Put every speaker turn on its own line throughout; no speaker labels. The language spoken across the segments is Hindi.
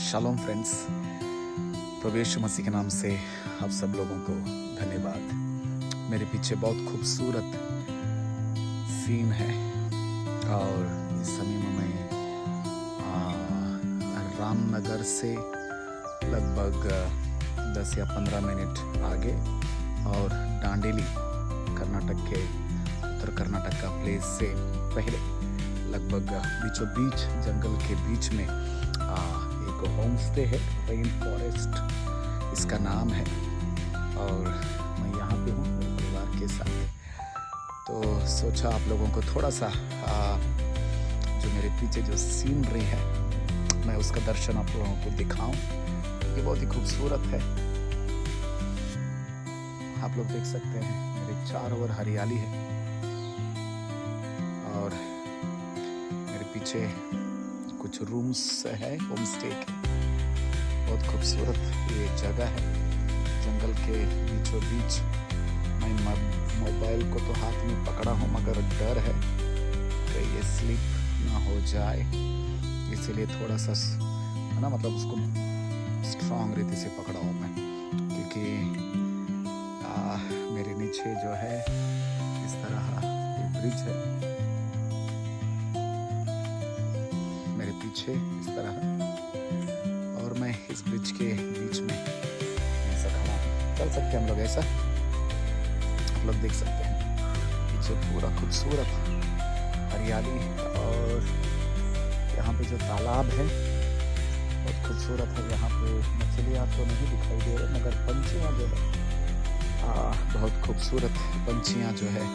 शालोम फ्रेंड्स, प्रभु यीशु मसीह के नाम से आप सब लोगों को धन्यवाद। मेरे पीछे बहुत खूबसूरत सीन है और इस समय में मैं रामनगर से लगभग 10 या 15 मिनट आगे और डांडेली कर्नाटक के उत्तर कर्नाटक का प्लेस से पहले लगभग बीचों बीच जंगल के बीच में एक होम स्टे है, रेन फॉरेस्ट इसका नाम है। और मैं यहाँ पे हूँ मेरे परिवार के साथ। तो सोचा आप लोगों को थोड़ा सा जो मेरे पीछे जो सीनरी है मैं उसका दर्शन आप लोगों को दिखाऊं। ये बहुत ही खूबसूरत है, आप लोग देख सकते हैं मेरे चारों ओर हरियाली है और मेरे पीछे कुछ रूम्स है होम स्टे के। बहुत खूबसूरत ये जगह है जंगल के बीचों बीच। मैं मोबाइल को तो हाथ में पकड़ा हूँ मगर डर है कि ये स्लिप ना हो जाए, इसीलिए थोड़ा सा है ना, मतलब उसको स्ट्रांग रीति से पकड़ा हूँ मैं, क्योंकि मेरे नीचे जो है इस तरह एक ब्रिज है, मेरे पीछे इस तरह, और मैं इस ब्रिज के बीच में ऐसा खड़ा हूँ। चल सकते हैं हम लोग ऐसा, आप लोग देख सकते हैं पीछे पूरा खूबसूरत हरियाली और यहाँ पे जो तालाब है बहुत खूबसूरत है। यहाँ पे मछलियाँ तो नहीं दिखाई दे रही मगर पंछियाँ जो है बहुत खूबसूरत पंछियाँ जो है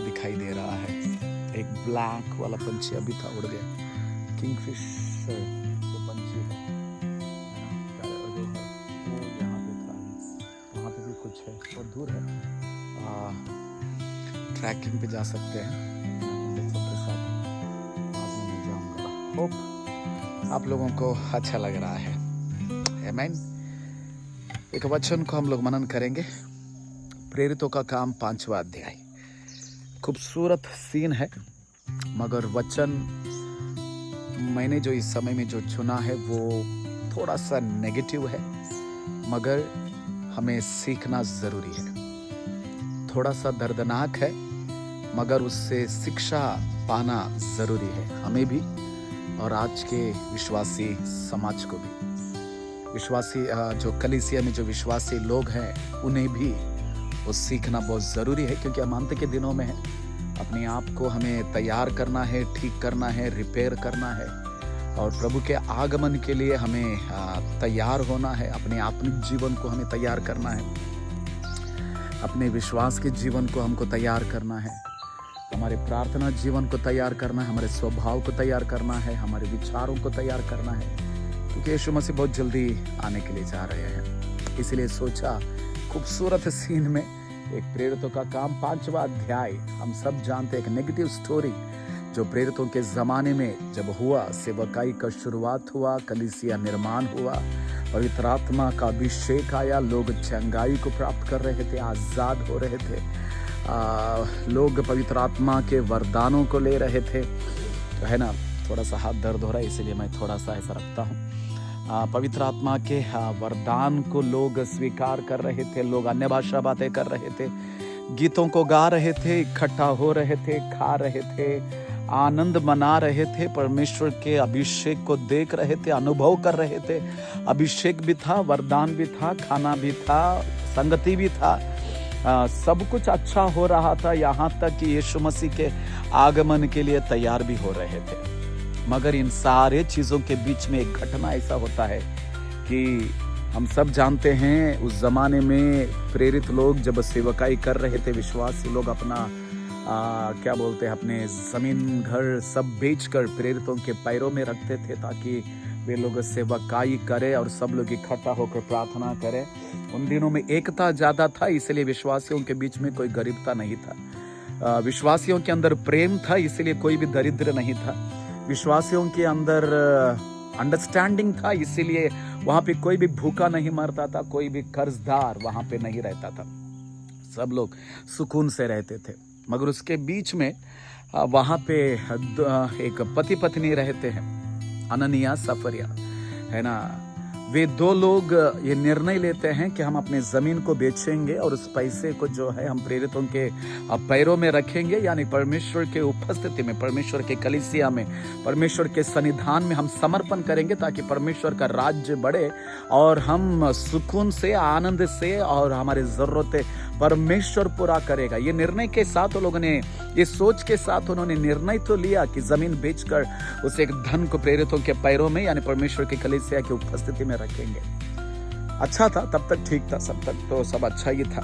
दिखाई दे रहा है। एक ब्लैक वाला पंछी अभी था, उड़ गया, किंगफिश जो पंछी है जो है वो यहाँ पे था, वहाँ पे भी कुछ है, बहुत दूर है। ट्रैकिंग पे जा सकते हैं, सबके साथ मैं जाऊँगा। होप आप लोगों को अच्छा लग रहा है। आमीन। एक वचन को हम लोग मनन करेंगे, प्रेरितों का काम 5वां अध्याय। खूबसूरत सीन है मगर वचन मैंने जो इस समय में जो चुना है वो थोड़ा सा नेगेटिव है, मगर हमें सीखना जरूरी है। थोड़ा सा दर्दनाक है मगर उससे शिक्षा पाना जरूरी है, हमें भी और आज के विश्वासी समाज को भी। विश्वासी जो कलीसिया में जो विश्वासी लोग हैं उन्हें भी वो सीखना बहुत ज़रूरी है, क्योंकि हम अंत के दिनों में हैं। अपने आप को हमें तैयार करना है, ठीक करना है, रिपेयर करना है और प्रभु के आगमन के लिए हमें तैयार होना है। अपने आत्मिक जीवन को हमें तैयार करना है, अपने विश्वास के जीवन को हमको तैयार करना है, हमारे प्रार्थना जीवन को तैयार करना है, हमारे स्वभाव को तैयार करना है, हमारे विचारों को तैयार करना है, क्योंकि यीशु मसीह बहुत जल्दी आने के लिए जा रहे हैं। इसलिए सोचा खूबसूरत सीन में एक प्रेरितों का काम 5वां अध्याय। हम सब जानते हैं एक नेगेटिव स्टोरी जो प्रेरितों के ज़माने में जब हुआ, सेवकाई का शुरुआत हुआ, कलीसिया निर्माण हुआ, पवित्र आत्मा का अभिषेक आया, लोग चंगाई को प्राप्त कर रहे थे, आज़ाद हो रहे थे, लोग पवित्र आत्मा के वरदानों को ले रहे थे, तो है ना। थोड़ा सा हाथ दर्द हो रहा है इसलिए मैं थोड़ा सा ऐसा रखता हूँ। पवित्र आत्मा के वरदान को लोग स्वीकार कर रहे थे, लोग अन्य भाषा बातें कर रहे थे, गीतों को गा रहे थे, इकट्ठा हो रहे थे, खा रहे थे, आनंद मना रहे थे, परमेश्वर के अभिषेक को देख रहे थे, अनुभव कर रहे थे। अभिषेक भी था, वरदान भी था, खाना भी था, संगति भी था, सब कुछ अच्छा हो रहा था, यहाँ तक कि यीशु मसीह के आगमन के लिए तैयार भी हो रहे थे। मगर इन सारे चीज़ों के बीच में एक घटना ऐसा होता है कि हम सब जानते हैं उस ज़माने में प्रेरित लोग जब सेवकाई कर रहे थे, विश्वासी लोग अपना क्या बोलते हैं, अपने ज़मीन घर सब बेचकर प्रेरितों के पैरों में रखते थे ताकि वे लोग सेवकाई करें और सब लोग इकट्ठा होकर प्रार्थना करें। उन दिनों में एकता ज़्यादा था, इसलिए विश्वासियों के बीच में कोई गरीबता नहीं था। विश्वासियों के अंदर प्रेम था, इसलिए कोई भी दरिद्र नहीं था। विश्वासियों के अंदर अंडरस्टैंडिंग था, इसीलिए वहाँ पे कोई भी भूखा नहीं मरता था, कोई भी कर्जदार वहाँ पे नहीं रहता था, सब लोग सुकून से रहते थे। मगर उसके बीच में वहाँ पे एक पति पत्नी रहते हैं, अननिया सफरिया। है ना, वे दो लोग ये निर्णय लेते हैं कि हम अपने जमीन को बेचेंगे और उस पैसे को जो है हम प्रेरितों के पैरों में रखेंगे, यानी परमेश्वर के उपस्थिति में, परमेश्वर के कलीसिया में, परमेश्वर के सन्निधान में हम समर्पण करेंगे, ताकि परमेश्वर का राज्य बढ़े और हम सुकून से, आनंद से, और हमारी जरूरतें परमेश्वर पूरा करेगा। ये निर्णय के साथ उन लोगों ने, ये सोच के साथ उन्होंने निर्णय तो लिया कि जमीन बेचकर उस एक धन को प्रेरितों के पैरों में, यानी परमेश्वर के कलीसिया की उपस्थिति में रखेंगे। अच्छा था, तब तक ठीक था, सब तक तो सब अच्छा ही था।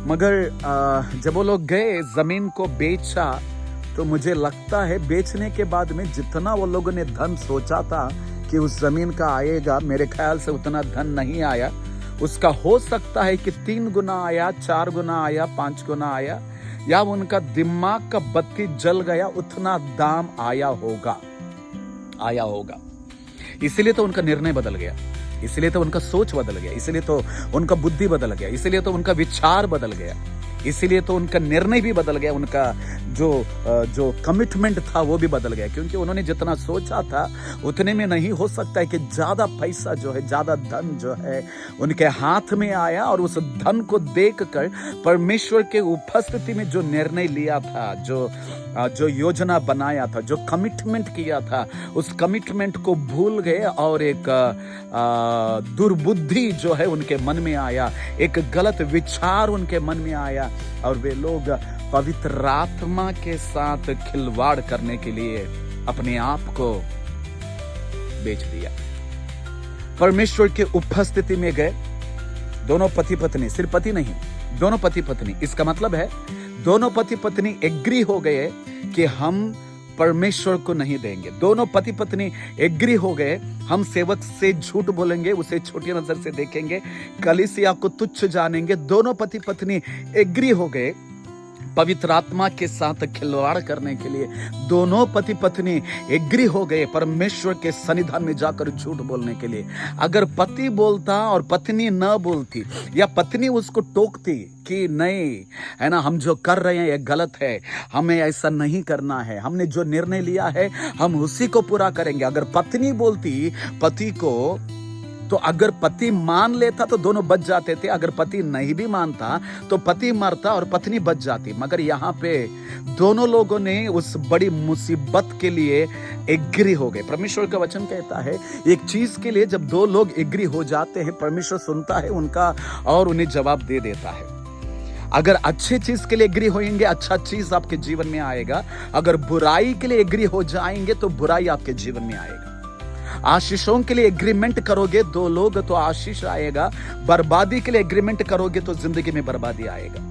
मगर जब वो लोग गए, जमीन को बेचा, तो मुझे लगता है बेचने के बाद में जितना वो लोगों ने धन सोचा था कि उस जमीन का आएगा, मेरे ख्याल से उतना धन नहीं आया। उसका हो सकता है कि 3 गुना आया, 4 गुना आया, 5 गुना आया, या उनका दिमाग का बत्ती जल गया, उतना दाम आया होगा। इसलिए तो उनका निर्णय बदल गया, इसलिए तो उनका सोच बदल गया, इसलिए तो उनका बुद्धि बदल गया, इसलिए तो उनका विचार बदल गया, इसलिए तो उनका निर्णय भी बदल गया, उनका जो कमिटमेंट था वो भी बदल गया। क्योंकि उन्होंने जितना सोचा था उतने में नहीं। हो सकता है कि ज्यादा पैसा जो है, ज्यादा धन जो है उनके हाथ में आया, और उस धन को देखकर परमेश्वर के उपस्थिति में जो निर्णय लिया था, जो योजना बनाया था, जो कमिटमेंट किया था, उस कमिटमेंट को भूल गए, और एक दुर्बुद्धि जो है उनके मन में आया, एक गलत विचार उनके मन में आया, और वे लोग पवित्र आत्मा के साथ खिलवाड़ करने के लिए अपने आप को बेच दिया। परमेश्वर के उपस्थिति में गए दोनों पति पत्नी, सिर्फ पति नहीं, दोनों पति पत्नी। इसका मतलब है दोनों पति पत्नी एग्री हो गए कि हम परमेश्वर को नहीं देंगे। दोनों पति पत्नी एग्री हो गए, हम सेवक से झूठ बोलेंगे, उसे छोटी नजर से देखेंगे, कलीसिया को तुच्छ जानेंगे। दोनों पति पत्नी एग्री हो गए पवित्र आत्मा के साथ खिलवाड़ करने के लिए। दोनों पति पत्नी एग्री हो गए परमेश्वर के सन्निधान में जाकर झूठ बोलने के लिए। अगर पति बोलता और पत्नी न बोलती, या पत्नी उसको टोकती कि नहीं, है ना, हम जो कर रहे हैं ये गलत है, हमें ऐसा नहीं करना है, हमने जो निर्णय लिया है हम उसी को पूरा करेंगे। अगर पत्नी बोलती पति को, तो अगर पति मान लेता तो दोनों बच जाते थे। अगर पति नहीं भी मानता तो पति मरता और पत्नी बच जाती। मगर यहाँ पे दोनों लोगों ने उस बड़ी मुसीबत के लिए एग्री हो गए। परमेश्वर का वचन कहता है एक चीज के लिए जब दो लोग एग्री हो जाते हैं, परमेश्वर सुनता है उनका और उन्हें जवाब दे देता है। अगर अच्छे चीज के लिए एग्री होंगे, अच्छा चीज आपके जीवन में आएगा। अगर बुराई के लिए एग्री हो जाएंगे तो बुराई आपके जीवन में आएगा। आशीषों के लिए एग्रीमेंट करोगे दो लोग तो आशीष आएगा। बर्बादी के लिए एग्रीमेंट करोगे तो जिंदगी में बर्बादी आएगा।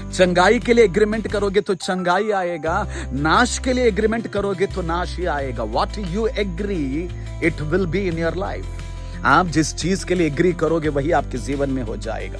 चंगाई के लिए एग्रीमेंट करोगे तो चंगाई आएगा। नाश के लिए एग्रीमेंट करोगे तो नाश ही आएगा। What you agree it will be in your life. आप जिस चीज के लिए एग्री करोगे वही आपके जीवन में हो जाएगा।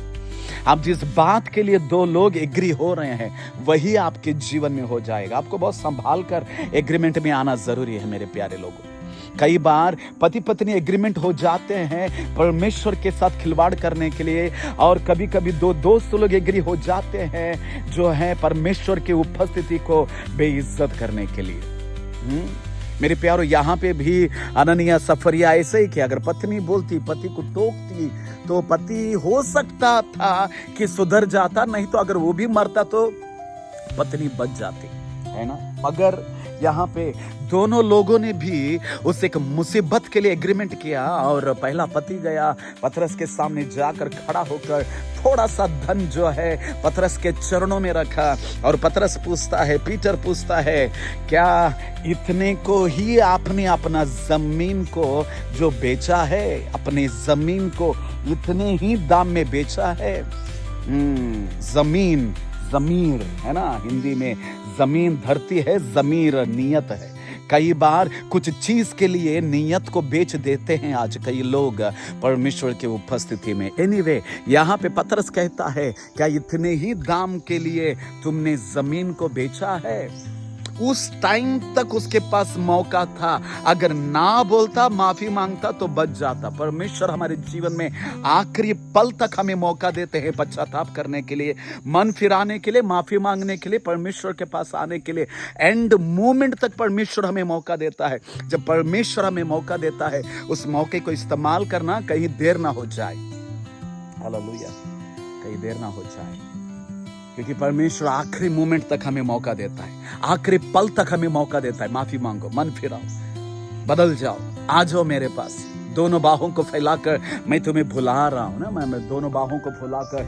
आप जिस बात के लिए दो लोग एग्री हो रहे हैं वही आपके जीवन में हो जाएगा। आपको बहुत संभाल कर एग्रीमेंट में आना जरूरी है मेरे प्यारे लोगों। कई बार पति पत्नी एग्रीमेंट हो जाते हैं परमेश्वर के साथ खिलवाड़ करने के लिए, और कभी कभी दो दोस्त लोग एग्री हो जाते हैं जो है परमेश्वर की उपस्थिति को बेइज्जत करने के लिए। मेरे प्यारो, यहाँ पे भी अननिया सफरिया ऐसे ही कि अगर पत्नी बोलती, पति को टोकती, तो पति हो सकता था कि सुधर जाता, नहीं तो अगर वो भी मरता तो पत्नी बच जाती, है ना। मगर यहाँ पे दोनों लोगों ने भी उस एक मुसीबत के लिए एग्रीमेंट किया, और पहला पति गया पतरस के सामने जाकर खड़ा होकर थोड़ा सा धन जो है पतरस के चरणों में रखा, और पतरस पूछता है, पीटर पूछता है, क्या इतने को ही आपने अपना जमीन को जो बेचा है, अपने जमीन को इतने ही दाम में बेचा है? जमीन, जमीर है ना, हिंदी में जमीन धरती है, जमीर नियत है। कई बार कुछ चीज के लिए नियत को बेच देते हैं आज कई लोग परमेश्वर के उपस्थिति में। एनीवे, यहाँ पे पतरस कहता है, क्या इतने ही दाम के लिए तुमने जमीन को बेचा है? उस टाइम तक उसके पास मौका था, अगर ना बोलता, माफी मांगता तो बच जाता। परमेश्वर हमारे जीवन में आखिरी पल तक हमें मौका देते हैं पश्चाताप करने के लिए, मन फिराने के लिए, माफी मांगने के लिए, परमेश्वर के पास आने के लिए। एंड मोमेंट तक परमेश्वर हमें मौका देता है। जब परमेश्वर हमें मौका देता है, उस मौके को इस्तेमाल करना, कहीं देर ना हो जाए। हालेलुया, कहीं देर ना हो जाए, क्योंकि परमेश्वर आखिरी मोमेंट तक हमें मौका देता है, आखिरी पल तक हमें मौका देता है। माफी मांगो, मन फिराओ, बदल जाओ, आ जाओ मेरे पास। दोनों बाहों को फैलाकर मैं तुम्हें बुला रहा हूं ना, मैं दोनों बाहों को फैलाकर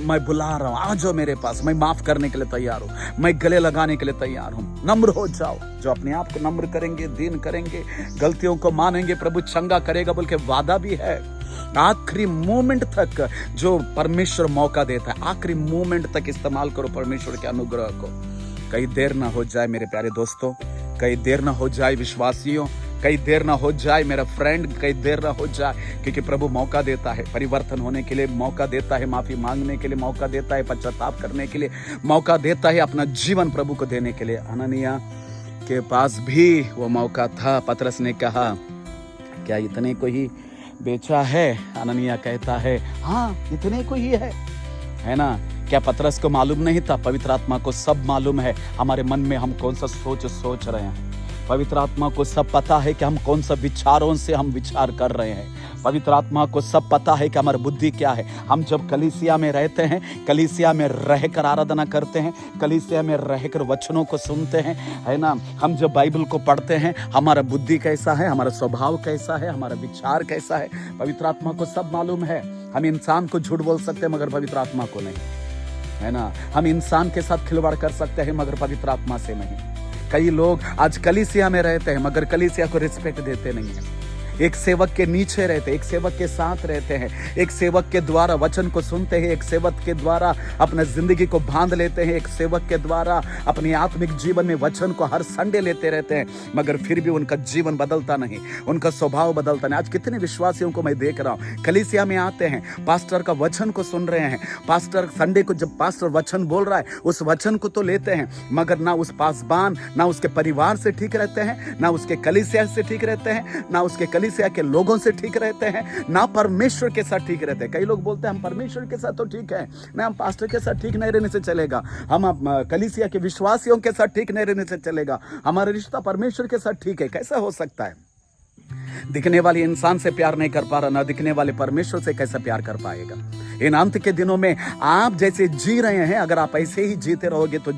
मैं बुला रहा हूं, आ जाओ मेरे पास। मैं माफ करने के लिए तैयार हूं, मैं गले लगाने के लिए तैयार हूं। नम्र हो जाओ। जो अपने आप को नम्र करेंगे, दीन करेंगे, गलतियों को मानेंगे, प्रभु चंगा करेगा बोल के वादा भी है। आखिरी मोमेंट तक जो परमेश्वर मौका देता है, आखिरी मोमेंट तक इस्तेमाल करो परमेश्वर के अनुग्रह को। कहीं देर ना हो जाए मेरे प्यारे दोस्तों, कहीं देर ना हो जाए विश्वासियों, कहीं देर ना हो जाए मेरा फ्रेंड, कहीं देर ना हो जाए, क्योंकि प्रभु मौका देता है परिवर्तन होने के लिए, मौका देता है माफी मांगने के लिए, मौका देता है पश्चाताप करने के लिए, मौका देता है अपना जीवन प्रभु को देने के लिए। हननिया के पास भी वो मौका था। पतरस ने कहा, क्या इतने को ही बेचा है? हननिया कहता है, हाँ इतने को ही है ना। क्या पतरस को मालूम नहीं था? पवित्र आत्मा को सब मालूम है हमारे मन में हम कौन सा सोच रहे हैं। पवित्र आत्मा को सब पता है कि हम कौन सा विचारों से हम विचार कर रहे हैं। पवित्र आत्मा को सब पता है कि हमारी बुद्धि क्या है। हम जब कलीसिया में रहते हैं, कलीसिया में रहकर आराधना करते हैं, कलीसिया में रहकर वचनों को सुनते हैं, है ना, हम जब बाइबल को पढ़ते हैं, हमारा बुद्धि कैसा है, हमारा स्वभाव कैसा है, हमारा विचार कैसा है, पवित्र आत्मा को सब मालूम है। हम इंसान को झूठ बोल सकते हैं मगर पवित्र आत्मा को नहीं, है ना। हम इंसान के साथ खिलवाड़ कर सकते हैं मगर पवित्र आत्मा से नहीं। कई लोग आज कलीसिया में रहते हैं मगर कलीसिया को रिस्पेक्ट देते नहीं हैं। एक सेवक के नीचे रहते, एक सेवक के साथ रहते हैं, एक सेवक के द्वारा वचन को सुनते हैं, एक सेवक के द्वारा अपने जिंदगी को बांध लेते हैं, एक सेवक के द्वारा अपने आत्मिक जीवन में वचन को हर संडे लेते रहते हैं, मगर फिर भी उनका जीवन बदलता नहीं, उनका स्वभाव बदलता नहीं। आज कितने विश्वासियों को मैं देख रहा हूँ, कलीसिया में आते हैं, पास्टर का वचन को सुन रहे हैं, पास्टर संडे को जब पास्टर वचन बोल रहा है उस वचन को तो लेते हैं, मगर ना उस पासबान, ना उसके परिवार से ठीक रहते हैं, ना उसके कलीसिया से ठीक रहते हैं, ना उसके कलीसिया के लोगों से ठीक रहते हैं, ना परमेश्वर के साथ ठीक रहते हैं। कई लोग बोलते हैं हम परमेश्वर के साथ तो ठीक है ना, हम पास्टर के साथ ठीक नहीं रहने से चलेगा, हम कलीसिया के विश्वासियों के साथ ठीक नहीं रहने से चलेगा, हमारा रिश्ता परमेश्वर के साथ ठीक है। कैसा हो सकता है? दिखने वाले इंसान से प्यार नहीं कर पा रहा, ना दिखने वाले परमेश्वर से कैसे प्यार कर पाएगा? इन अंत के दिनों में आप जैसे जी रहे हैं, अगर आप ऐसे ही जीते रहोगे तो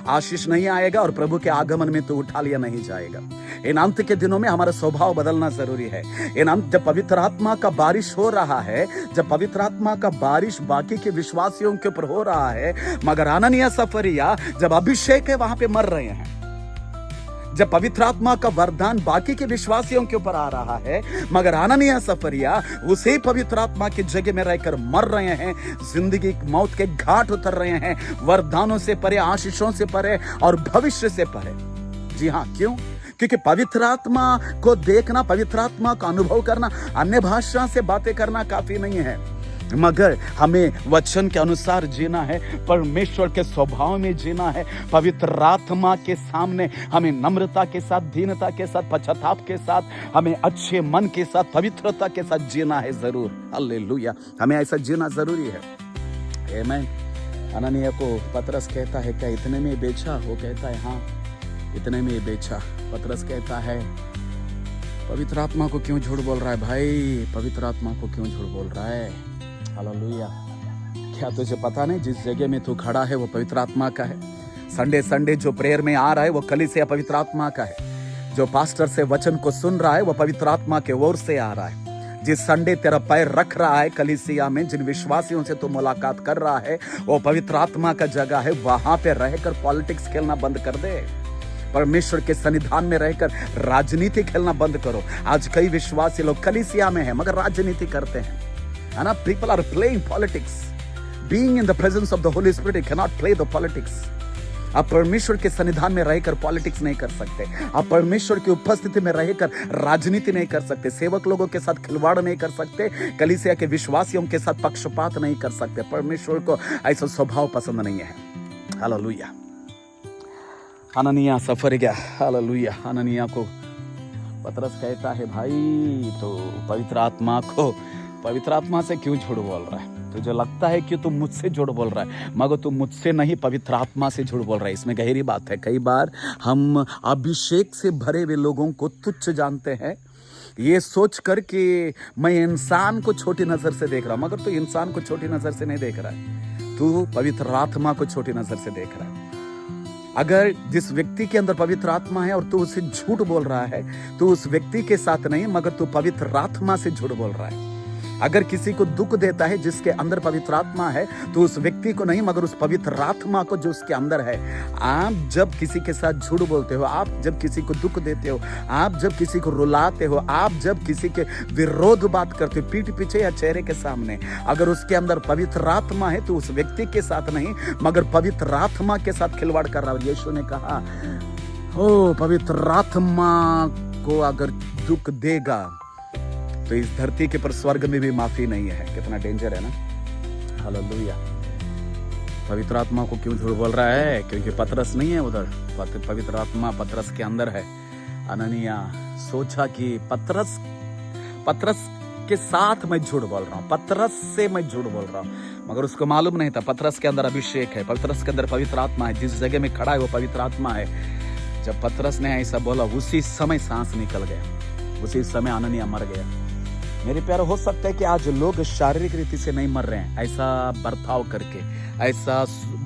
आशीष नहीं आएगा और प्रभु के आगमन में तो उठा लिया नहीं जाएगा। इन अंत के दिनों में हमारा स्वभाव बदलना जरूरी है। इन अंत जब पवित्र आत्मा का बारिश हो रहा है, जब पवित्र आत्मा का बारिश बाकी के विश्वासियों के ऊपर हो रहा है, मगर अननिया सफरिया जब अभिषेक है वहां पे मर रहे हैं। जब पवित्र आत्मा का वरदान बाकी के विश्वासियों के ऊपर आ रहा है, मगर अननिया सफरिया उसे पवित्र आत्मा की जगह में रहकर मर रहे हैं, जिंदगी मौत के घाट उतर रहे हैं, वरदानों से परे, आशीषों से परे और भविष्य से परे। जी हाँ, क्यों? क्योंकि पवित्र आत्मा को देखना, पवित्र आत्मा का अनुभव करना, अन्य भाषा से बातें करना काफी नहीं है, मगर हमें वचन के अनुसार जीना है, परमेश्वर के स्वभाव में जीना है। पवित्र आत्मा के सामने हमें नम्रता के साथ, दीनता के साथ, पश्चाताप के साथ, हमें अच्छे मन के साथ, पवित्रता के साथ जीना है जरूर। हालेलुया, हमें ऐसा जीना जरूरी है। आमीन। अननिया को पतरस कहता है, क्या इतने में बेचा? वो कहता है, हाँ इतने में बेचा। पतरस कहता है, पवित्र आत्मा को क्यों झूठ बोल रहा है भाई? पवित्र आत्मा को क्यों झूठ बोल रहा है? हालेलुया। क्या तुझे पता नहीं जिस जगह में तू खड़ा है वो पवित्र आत्मा का है? संडे संडे जो प्रेयर में आ रहा है वो कलीसिया पवित्र आत्मा का है। जो पास्टर से वचन को सुन रहा है वो पवित्र आत्मा के ओर से आ रहा है। जिस संडे तेरा पैर रख रहा है कलीसिया में, जिन विश्वासियों से तू मुलाकात कर रहा है, वो पवित्र आत्मा का जगह है। वहां पे रहकर पॉलिटिक्स खेलना बंद कर दे। परमेश्वर के सन्निधान में रहकर राजनीति खेलना बंद करो। आज कई विश्वासी लोग कलीसिया में हैं मगर राजनीति करते हैं, है ना। People are playing politics. Being in the presence of the Holy Spirit, you cannot play the politics. आप परमेश्वर के सन्निधान में रहकर पॉलिटिक्स नहीं कर सकते। आप परमेश्वर की उपस्थिति में रहकर राजनीति नहीं कर सकते। सेवक लोगों के साथ खिलवाड़ नहीं कर सकते। कलीसिया के विश्वासियों के साथ पक्षपात नहीं कर सकते। परमेश्वर को ऐसा स्वभाव पसंद नहीं है। हालेलुया। हननिया सफर गया, हालेलुया। हननिया को पतरस कहता है, भाई तो पवित्र आत्मा से क्यों झूठ बोल रहा है? तुझे लगता है कि तू मुझसे झूठ बोल रहा है, मगर तू मुझसे नहीं पवित्र आत्मा से झूठ बोल रहा है। इसमें गहरी बात है। कई बार हम अभिषेक से भरे हुए लोगों को तुच्छ जानते हैं, ये सोच कर कि मैं इंसान को छोटी नजर से देख रहा हूं, मगर तू इंसान को छोटी नजर से नहीं देख रहा है, तू पवित्र आत्मा को छोटी नजर से देख रहा है। अगर जिस व्यक्ति के अंदर पवित्र आत्मा है और तू उसे झूठ बोल रहा है, तो उस व्यक्ति के साथ नहीं, मगर तू पवित्र आत्मा से झूठ बोल रहा है। अगर किसी को दुख देता है जिसके अंदर पवित्र आत्मा है, तो उस व्यक्ति को नहीं, मगर उस पवित्र आत्मा को जो उसके अंदर है। आप जब किसी के साथ झूठ बोलते हो, आप जब किसी को दुख देते हो, आप जब किसी को रुलाते हो, आप जब किसी के विरोध बात करते हो पीठ पीछे या चेहरे के सामने, अगर उसके अंदर पवित्र आत्मा है तो उस व्यक्ति के साथ नहीं, मगर पवित्र आत्मा के साथ खिलवाड़ कर रहा है। यीशु ने कहा, ओ पवित्र आत्मा को अगर दुख देगा तो इस धरती के पर स्वर्ग में भी माफी नहीं है। कितना डेंजर है ना, हालेलुया। पवित्र आत्मा को क्यों झूठ बोल रहा है? क्योंकि पतरस नहीं है उधर, पवित्र आत्मा पतरस के अंदर है। अननिया सोचा कि पतरस के साथ मैं झूठ बोल रहा हूँ, पतरस से मैं झूठ बोल रहा हूँ, मगर उसको मालूम नहीं था पतरस के अंदर अभिषेक है, पतरस के अंदर पवित्र आत्मा है, जिस जगह में खड़ा है वो पवित्र आत्मा है। जब पतरस ने ऐसा बोला, उसी समय सांस निकल गया, उसी समय अननिया मर गया। मेरे प्यारे, हो सकता है कि आज लोग शारीरिक रीति से नहीं मर रहे हैं, ऐसा बर्ताव करके, ऐसा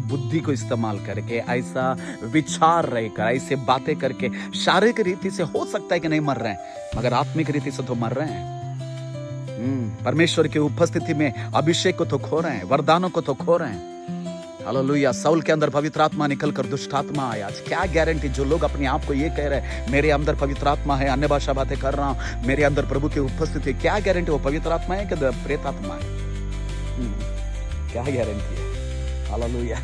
बुद्धि को इस्तेमाल करके, ऐसा विचार रहकर, ऐसे बातें करके शारीरिक रीति से हो सकता है कि नहीं मर रहे हैं, मगर आत्मिक रीति से तो मर रहे हैं। परमेश्वर की उपस्थिति में अभिषेक को तो खो रहे हैं, वरदानों को तो खो रहे हैं। हालेलुया। साउल के अंदर पवित्र आत्मा निकलकर दुष्ट आत्मा आया। आज क्या गारंटी, जो लोग अपने आप को ये कह रहे हैं मेरे अंदर पवित्र आत्मा है, अन्य भाषा बातें कर रहा हूं, मेरे अंदर प्रभु की उपस्थिति, क्या गारंटी वो पवित्र आत्मा है कि प्रेत आत्मा है? क्या गारंटी है? हालेलुया।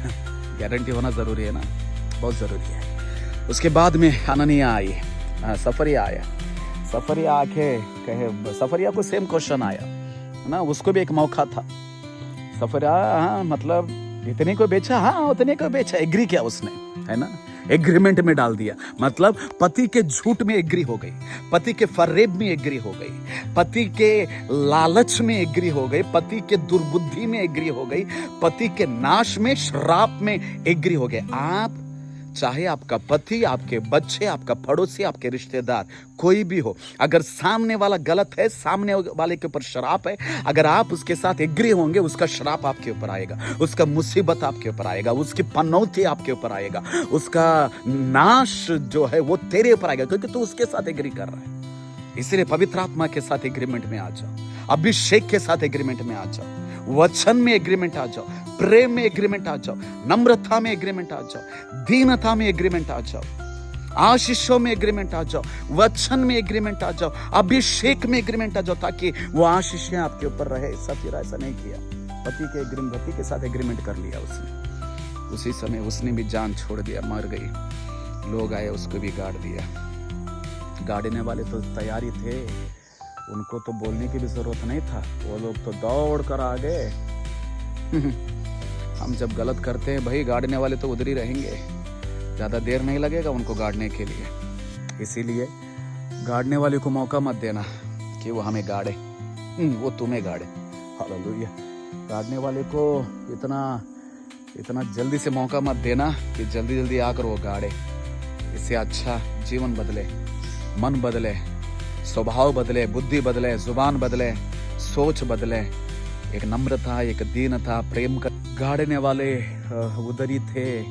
गारंटी होना जरूरी है ना, बहुत जरूरी है। उसके बाद में हननिया आई, सफरिया आया। सफरिया आके कहे, सफरिया को सेम क्वेश्चन आया ना, उसको भी एक मौका था। सफरिया, हाँ मतलब इतने को बेचा, हाँ उतने को बेचा, एग्री किया उसने, है ना, एग्रीमेंट में डाल दिया। मतलब पति के झूठ में एग्री हो गई, पति के फरेब में एग्री हो गई, पति के लालच में एग्री हो गई, पति के दुर्बुद्धि में एग्री हो गई, पति के नाश में, श्राप में एग्री हो गए। आप चाहे आपका पति, आपके बच्चे, आपका पड़ोसी, आपके रिश्तेदार, कोई भी हो, अगर सामने वाला गलत है, सामने वाले के ऊपर श्राप है, अगर आप उसके साथ एग्री होंगे, उसका श्राप आपके ऊपर आएगा, उसका मुसीबत आपके ऊपर आएगा, उसकी पनौती आपके ऊपर आएगा, उसका नाश जो है वो तेरे ऊपर आएगा, क्योंकि तू उसके साथ एग्री कर रहा है। इसलिए पवित्र आत्मा के साथ एग्रीमेंट में आ जाओ, अभिषेक के साथ एग्रीमेंट में आ जाओ, वचन में एग्रीमेंट आ जाओ, प्रेम में एग्रीमेंट आ जाओ, नम्रता में एग्रीमेंट आ जाओ, दीनता में एग्रीमेंट आ जाओ, आशीषों में एग्रीमेंट आ जाओ, वचन में एग्रीमेंट आ जाओ, अभिषेक में एग्रीमेंट आ जाओ, ताकि वो आशीषें आपके ऊपर रहे। सफीरा ऐसा नहीं किया, पति के साथ एग्रीमेंट कर लिया उसने। उसी समय उसने भी जान छोड़ दिया, मर गई। लोग आए, उसको भी गाड़ दिया। गाड़ने वाले तो तैयारी थे, उनको तो बोलने की भी जरूरत नहीं था, वो लोग तो दौड़ कर आ गए। हम जब गलत करते हैं भाई, गाड़ने वाले तो उधर ही रहेंगे, ज्यादा देर नहीं लगेगा उनको गाड़ने के लिए। इसीलिए गाड़ने वाले को मौका मत देना कि वो हमें गाड़े, वो तुम्हें गाड़े। हालेलुया। गाड़ने वाले को इतना जल्दी से मौका मत देना कि जल्दी जल्दी आकर वो गाड़े। इससे अच्छा जीवन बदले, मन बदले, स्वभाव बदले, बुद्धि बदले, जुबान बदले, सोच बदले, एक नम्रता, एक दीनता, प्रेम का। गाड़ने वाले उधर ही थे,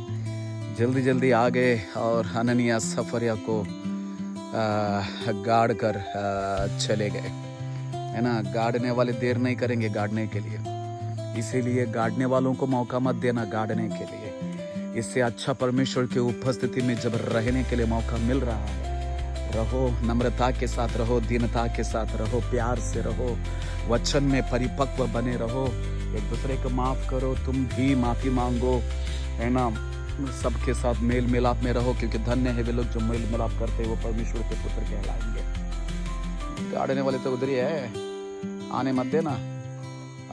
जल्दी जल्दी आ गए और हननिया सफरिया को गाड़ कर चले गए, है ना। गाड़ने वाले देर नहीं करेंगे गाड़ने के लिए, इसीलिए गाड़ने वालों को मौका मत देना गाड़ने के लिए। इससे अच्छा परमेश्वर की उपस्थिति में जब रहने के लिए मौका मिल रहा है, रहो, नम्रता के साथ रहो, दीनता के साथ रहो, प्यार से रहो, वचन में परिपक्व बने रहो, एक दूसरे को माफ करो, तुम भी माफी मांगो, है ना। सबके साथ मेल मिलाप में रहो, क्योंकि धन्य है वे लोग जो मेल मिलाप करते हैं, वो परमेश्वर के पुत्र कहलाएंगे। गाड़ने वाले तो उधर ही है, आने मत देना।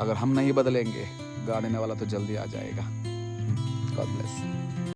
अगर हम नहीं बदलेंगे, गाड़ने वाला तो जल्दी आ जाएगा। God bless.